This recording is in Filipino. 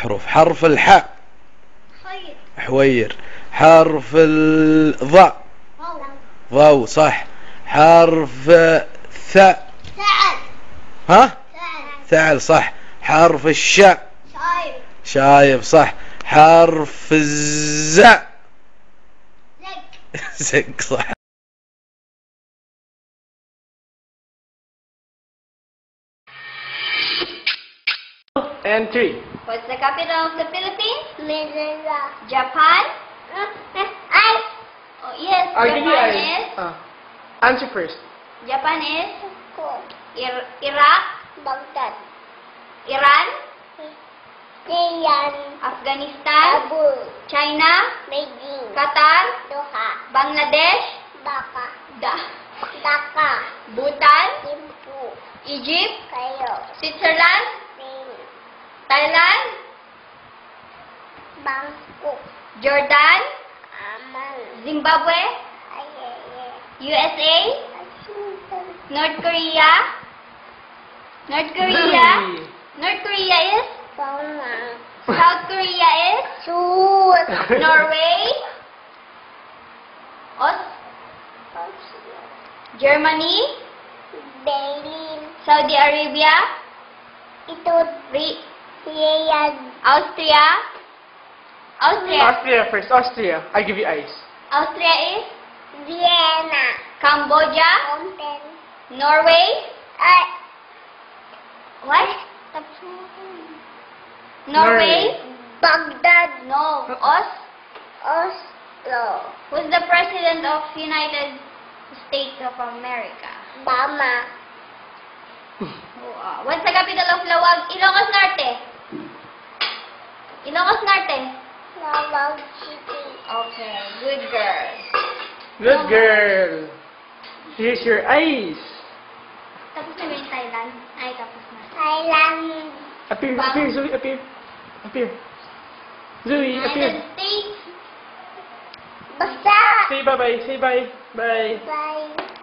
حروف. حرف الحاء حوير. حرف الضاء ضو صح. حرف الثاء ها ثعل صح. حرف الشاء شايب صح. حرف الزاء زق صح. And 3. What's the capital of the Philippines? Manila. Japan? Oh, yes, Japan is... Answer first. Japan is... Iraq? Baghdad. Iran? Iran. Afghanistan? Kabul. China? Beijing. Qatar? Doha. Bangladesh? Dhaka. Bhutan? Thimphu. Egypt? Cairo. Switzerland? Spain. Thailand? Bangkok. Jordan? Amman. Zimbabwe? USA? Washington. North Korea? North Korea? North Korea is? Panama. South Korea is? Sud. Norway? Germany? Berlin. Saudi Arabia? Riyadh. Austria? Austria first. Austria. I give you ice. Austria is? Vienna. Cambodia? Mountain. Norway? What? Norway? Baghdad. No. Oslo. Who's the president of United States of America? Obama. What's the capital of Ilocos Norte? Ilocos Norte. Davao City. Okay, good girl. Good girl. Here's your ice. Tapos na ba yung Thailand? Ay, tapos na. Thailand. Appear, Zoe, appear. Appear. Zoe, appear. United States. Basta. Say bye-bye. Say bye. Bye. Bye.